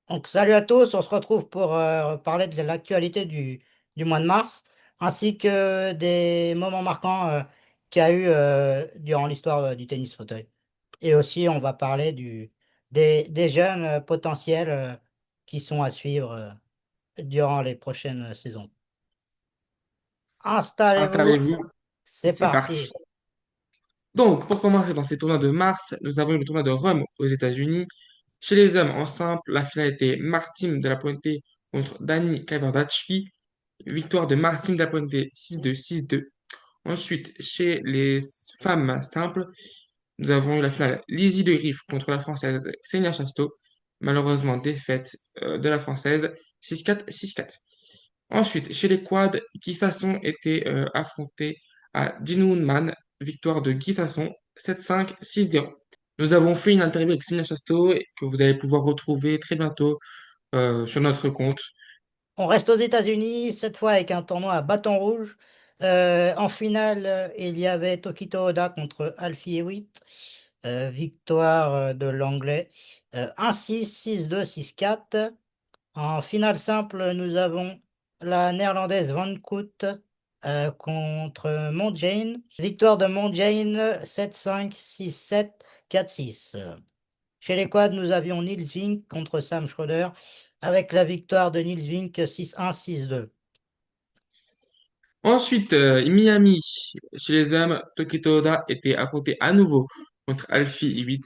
Donc, salut à tous, on se retrouve pour parler de l'actualité du mois de mars, ainsi que des moments marquants qu'il y a eu durant l'histoire du tennis fauteuil. Et aussi, on va parler des jeunes potentiels qui sont à suivre durant les prochaines saisons. Installez-vous, Installez-vous, c'est c'est parti. parti. Donc, pour commencer dans ces tournois de mars, nous avons eu le tournoi de Rome aux États-Unis. Chez les hommes en simple, la finale était Martim de la Puente contre Dani Kavardacki. Victoire de Martim de la Puente 6-2, 6-2. Ensuite, chez les femmes simples, nous avons eu la finale Lizzie de Riff contre la Française Xenia Chasteau. Malheureusement, défaite de la Française 6-4, 6-4. Ensuite, chez les quads, Guy Sasson était affronté à Jinwoo-man, victoire de Guy Sasson 7-5, 6-0. Nous avons fait une interview avec Xenia Chasteau que vous allez pouvoir retrouver très bientôt sur notre compte. On reste aux États-Unis, cette fois avec un tournoi à bâton rouge. En finale, il y avait Tokito Oda contre Alfie Hewitt. Victoire de l'Anglais. 1-6, 6-2, 6-4. En finale simple, nous avons la Néerlandaise Van Koot contre Montjane. Victoire de Montjane 7-5, 6-7, 4-6. Chez les quads, nous avions Niels Vink contre Sam Schroeder avec la victoire de Niels Vink 6-1, 6-2. Ensuite, Miami, chez les hommes, Tokito Oda était affronté à nouveau contre Alfie Hewitt.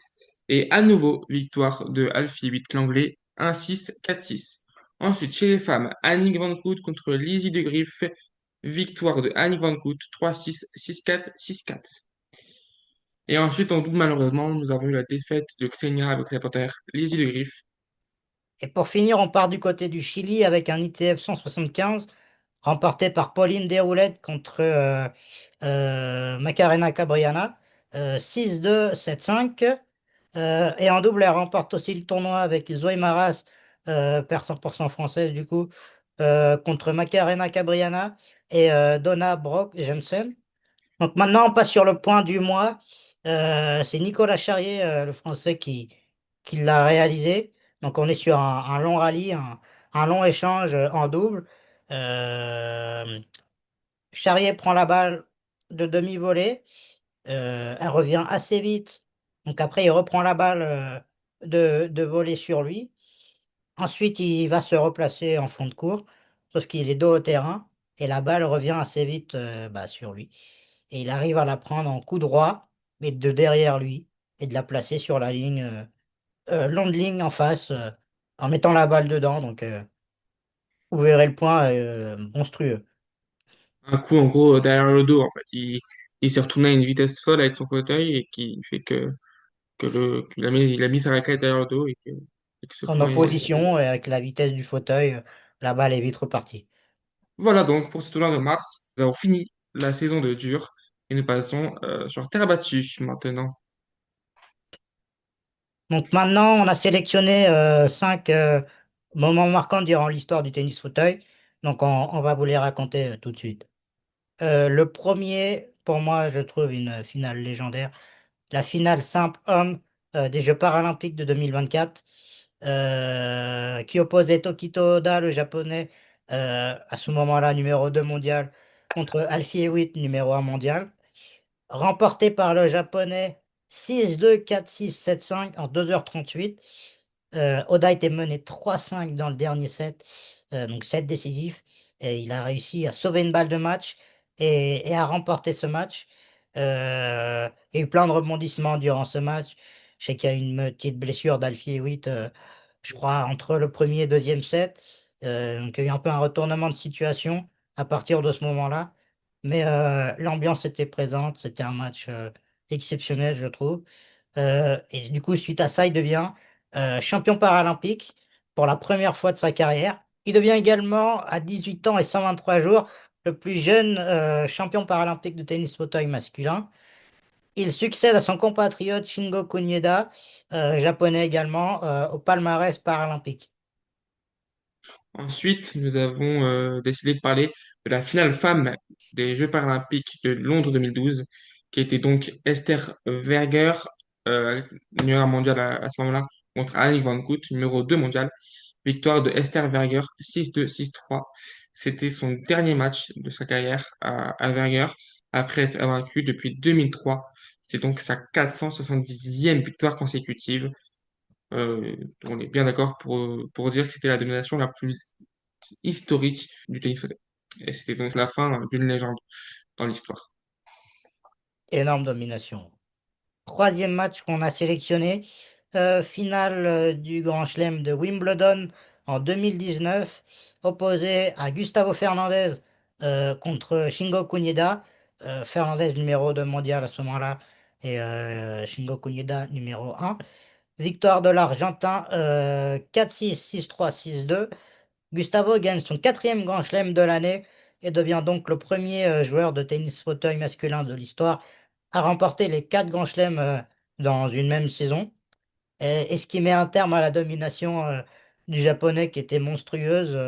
Et à nouveau, victoire de Alfie Hewitt, l'anglais, 1-6, 4-6. Ensuite, chez les femmes, Annick Van Koot contre Lizzie de Griff. Victoire de Annick Van Koot, 3-6, 6-4, 6-4. Et ensuite, en double, malheureusement, nous avons eu la défaite de Xenia avec sa panthère Lizzie de Griff. Et pour finir, on part du côté du Chili avec un ITF 175 remporté par Pauline Deroulet contre Macarena Cabriana, 6-2, 7-5. Et en double, elle remporte aussi le tournoi avec Zoé Maras, père 100% française du coup, contre Macarena Cabriana et Donna Brock Jensen. Donc maintenant, on passe sur le point du mois. C'est Nicolas Charrier, le français, qui l'a réalisé. Donc on est sur un long rallye, un long échange en double. Euh, Charrier prend la balle de demi-volée. Elle revient assez vite. Donc après, il reprend la balle de volée sur lui. Ensuite, il va se replacer en fond de cours, sauf qu'il est dos au terrain et la balle revient assez vite sur lui. Et il arrive à la prendre en coup droit, mais de derrière lui, et de la placer sur la ligne, longue ligne en face, en mettant la balle dedans. Donc, vous verrez le point monstrueux. Un coup, en gros, derrière le dos, en fait. Il s'est retourné à une vitesse folle avec son fauteuil et qui fait qu'il a mis sa raquette derrière le dos et que ce En point est. opposition, et avec la vitesse du fauteuil, la balle est vite repartie. Voilà donc pour ce tournoi de mars, nous avons fini la saison de dur et nous passons sur terre battue maintenant. Donc maintenant, on a sélectionné 5 moments marquants durant l'histoire du tennis fauteuil. Donc on va vous les raconter tout de suite. Le premier, pour moi, je trouve une finale légendaire. La finale simple homme des Jeux paralympiques de 2024, qui opposait Tokito Oda, le japonais, à ce moment-là numéro 2 mondial, contre Alfie Hewitt, numéro 1 mondial, remporté par le japonais 6-2, 4-6, 7-5 en 2h38. Oda était mené 3-5 dans le dernier set, donc set décisif. Et il a réussi à sauver une balle de match et à remporter ce match. Il y a eu plein de rebondissements durant ce match. Je sais qu'il y a une petite blessure d'Alfie Hewitt, je crois, entre le premier et deuxième set. Donc il y a eu un peu un retournement de situation à partir de ce moment-là. Mais l'ambiance était présente, c'était un match exceptionnel, je trouve. Et du coup, suite à ça, il devient champion paralympique pour la première fois de sa carrière. Il devient également, à 18 ans et 123 jours, le plus jeune champion paralympique de tennis fauteuil masculin. Il succède à son compatriote Shingo Kunieda, japonais également, au palmarès paralympique. Ensuite, nous avons décidé de parler de la finale femme des Jeux paralympiques de Londres 2012, qui était donc Esther Verger, numéro 1 mondial à ce moment-là, contre Annick Van Koot, numéro 2 mondial. victoire de Esther Verger 6-2, 6-3. C'était son dernier match de sa carrière à Verger, après être vaincu depuis 2003. C'est donc sa 470e victoire consécutive. On est bien d'accord pour dire que c'était la domination la plus historique du tennis fauteuil. Et c'était donc la fin d'une légende dans l'histoire. Énorme domination. Troisième match qu'on a sélectionné, finale du Grand Chelem de Wimbledon en 2019, opposé à Gustavo Fernandez contre Shingo Kunieda. Fernandez numéro 2 mondial à ce moment-là et Shingo Kunieda numéro 1. Victoire de l'Argentin 4-6, 6-3, 6-2. Gustavo gagne son quatrième Grand Chelem de l'année et devient donc le premier joueur de tennis fauteuil masculin de l'histoire à remporter les quatre Grands Chelems dans une même saison. Et ce qui met un terme à la domination du Japonais qui était monstrueuse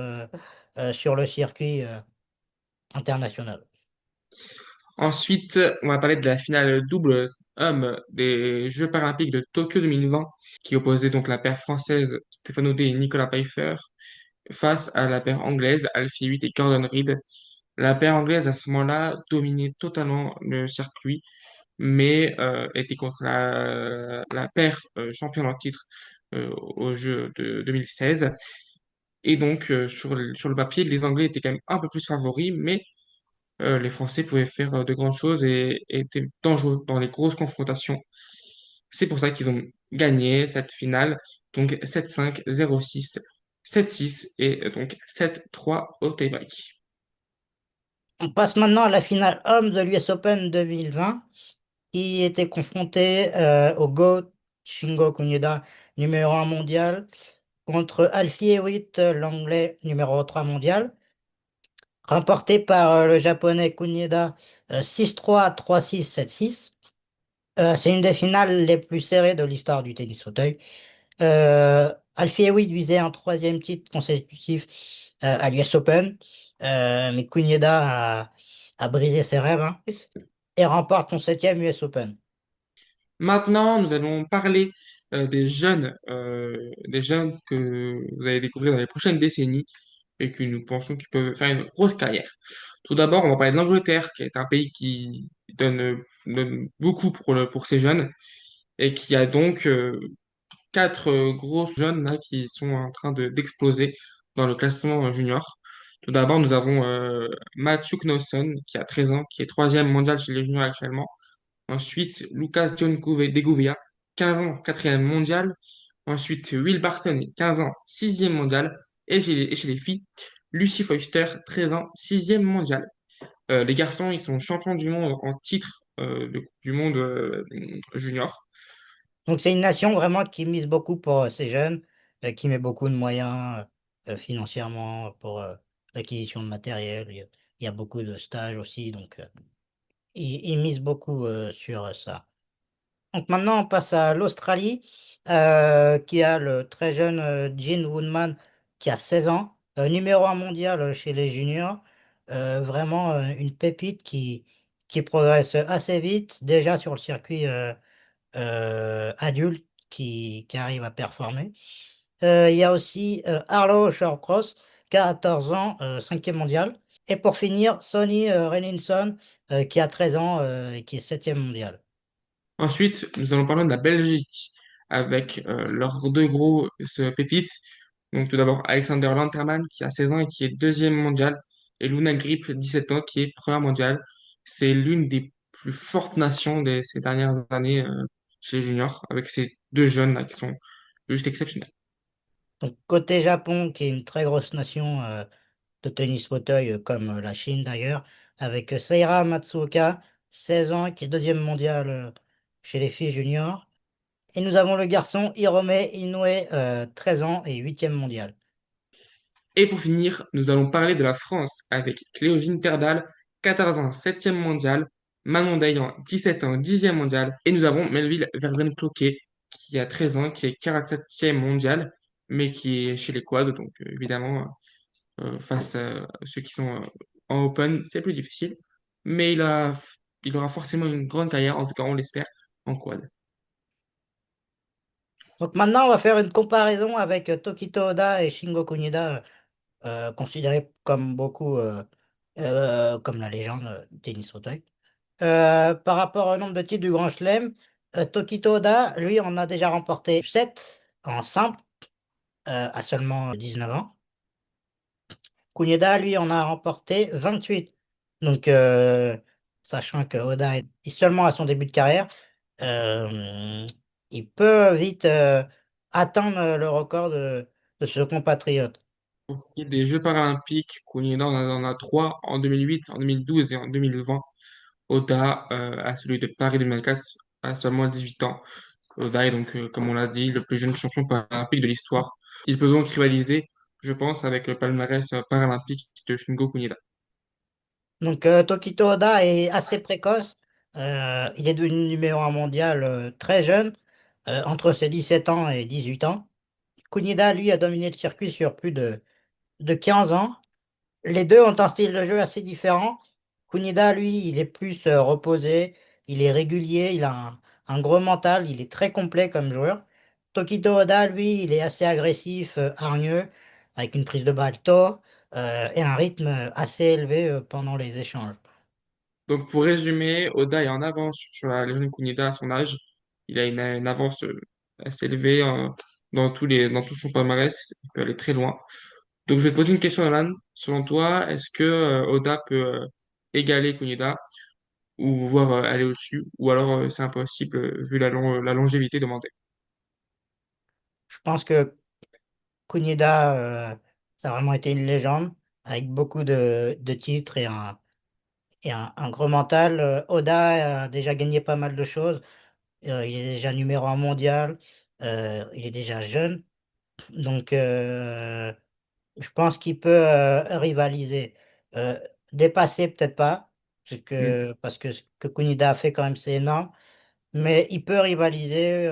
sur le circuit international. Ensuite, on va parler de la finale double homme des Jeux paralympiques de Tokyo 2020, qui opposait donc la paire française Stéphane Audet et Nicolas Pfeiffer face à la paire anglaise Alfie 8 et Gordon Reed. La paire anglaise, à ce moment-là, dominait totalement le circuit, mais était contre la paire championne en titre aux Jeux de 2016. Et donc, sur le papier, les Anglais étaient quand même un peu plus favoris, mais les Français pouvaient faire de grandes choses et étaient dangereux dans les grosses confrontations. C'est pour ça qu'ils ont gagné cette finale, donc 7-5, 0-6, 7-6 et donc 7-3 au tie-break. On passe maintenant à la finale homme de l'US Open 2020 qui était confronté au GOAT Shingo Kunieda, numéro 1 mondial, contre Alfie Hewitt, l'anglais numéro 3 mondial. Remporté par le japonais Kunieda 6-3, 3-6, 7-6. C'est une des finales les plus serrées de l'histoire du tennis fauteuil. Alfie Hewitt visait un troisième titre consécutif à l'US Open, mais Kunieda a brisé ses rêves hein, et remporte son septième US Open. Maintenant, nous allons parler des jeunes que vous allez découvrir dans les prochaines décennies et que nous pensons qu'ils peuvent faire une grosse carrière. Tout d'abord, on va parler de l'Angleterre, qui est un pays qui donne beaucoup pour ces jeunes et qui a donc quatre gros jeunes là, qui sont en train d'exploser dans le classement junior. Tout d'abord, nous avons Matthew Knowson, qui a 13 ans, qui est troisième mondial chez les juniors actuellement. Ensuite, Lucas John Degouvia, 15 ans, quatrième mondial. Ensuite, Will Barton, 15 ans, sixième mondial. Et chez les filles, Lucy Foyster, 13 ans, sixième mondial. Les garçons, ils sont champions du monde en titre de Coupe du monde junior. Donc c'est une nation vraiment qui mise beaucoup pour ces jeunes, qui met beaucoup de moyens financièrement pour l'acquisition de matériel. Il y a beaucoup de stages aussi, donc ils misent beaucoup sur ça. Donc maintenant, on passe à l'Australie, qui a le très jeune Gene Woodman, qui a 16 ans, numéro 1 mondial chez les juniors. Vraiment une pépite qui progresse assez vite, déjà sur le circuit adulte qui arrive à performer. Il y a aussi Arlo Shawcross, 14 ans, 5e mondial. Et pour finir, Sonny Reninson, qui a 13 ans et qui est 7e mondial. Ensuite, nous allons parler de la Belgique avec leurs deux gros pépites. Donc, tout d'abord, Alexander Lanterman qui a 16 ans et qui est deuxième mondial, et Luna Grip, 17 ans, qui est première mondiale. C'est l'une des plus fortes nations de ces dernières années chez les juniors, avec ces deux jeunes là qui sont juste exceptionnels. Donc, côté Japon, qui est une très grosse nation de tennis fauteuil, comme la Chine d'ailleurs, avec Seira Matsuoka, 16 ans, qui est deuxième mondial chez les filles juniors. Et nous avons le garçon Hirome Inoue, 13 ans et 8e mondial. Et pour finir, nous allons parler de la France avec Cléogine Perdal, 14 ans, 7e mondial, Manon Dayan, 17 ans, 10e mondial, et nous avons Melville Verden-Cloquet, qui a 13 ans, qui est 47e mondial, mais qui est chez les quads, donc évidemment, face à ceux qui sont en open, c'est plus difficile, mais il aura forcément une grande carrière, en tout cas on l'espère, en quad. Donc maintenant, on va faire une comparaison avec Tokito Oda et Shingo Kunida, considérés comme beaucoup comme la légende du tennis fauteuil. Par rapport au nombre de titres du Grand Chelem, Tokito Oda, lui, on a déjà remporté 7 en simple à seulement 19 ans. Kuneda, lui, en a remporté 28. Donc, sachant que Oda est seulement à son début de carrière, euh, il peut vite atteindre le record de ce compatriote. Pour ce qui est des Jeux paralympiques, Kounina en a trois en 2008, en 2012 et en 2020. Oda, à celui de Paris 2024, a seulement 18 ans. Oda est donc, comme on l'a dit, le plus jeune champion paralympique de l'histoire. Il peut donc rivaliser, je pense, avec le palmarès paralympique de Shingo Kunida. Donc, Tokito Oda est assez précoce. Il est devenu numéro un mondial très jeune, entre ses 17 ans et 18 ans. Kunida, lui, a dominé le circuit sur plus de 15 ans. Les deux ont un style de jeu assez différent. Kunida, lui, il est plus reposé, il est régulier, il a un gros mental, il est très complet comme joueur. Tokito Oda, lui, il est assez agressif, hargneux, avec une prise de balle tôt et un rythme assez élevé pendant les échanges. Donc, pour résumer, Oda est en avance sur la légende Kunida à son âge. Il a une avance assez élevée dans tout son palmarès. Il peut aller très loin. Donc, je vais te poser une question, Alan. Selon toi, est-ce que Oda peut égaler Kunida ou voir aller au-dessus, ou alors c'est impossible vu la longévité demandée? Je pense que Kunida, ça a vraiment été une légende, avec beaucoup de titres et un gros mental. Oda a déjà gagné pas mal de choses. Il est déjà numéro un mondial. Il est déjà jeune. Donc, je pense qu'il peut rivaliser. Euh, Dépasser, peut-être pas. Hmm. Parce que ce que Kunida a fait, quand même, c'est énorme. Mais il peut rivaliser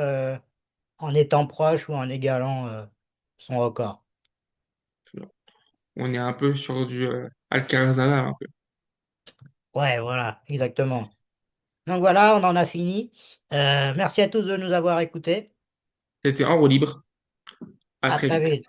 en étant proche ou en égalant son record. On est un peu sur du Alcaraz Nadal, un peu. Ouais, voilà, exactement. Donc voilà, on en a fini. Merci à tous de nous avoir écoutés. C'était en roue libre. À À très très vite. vite.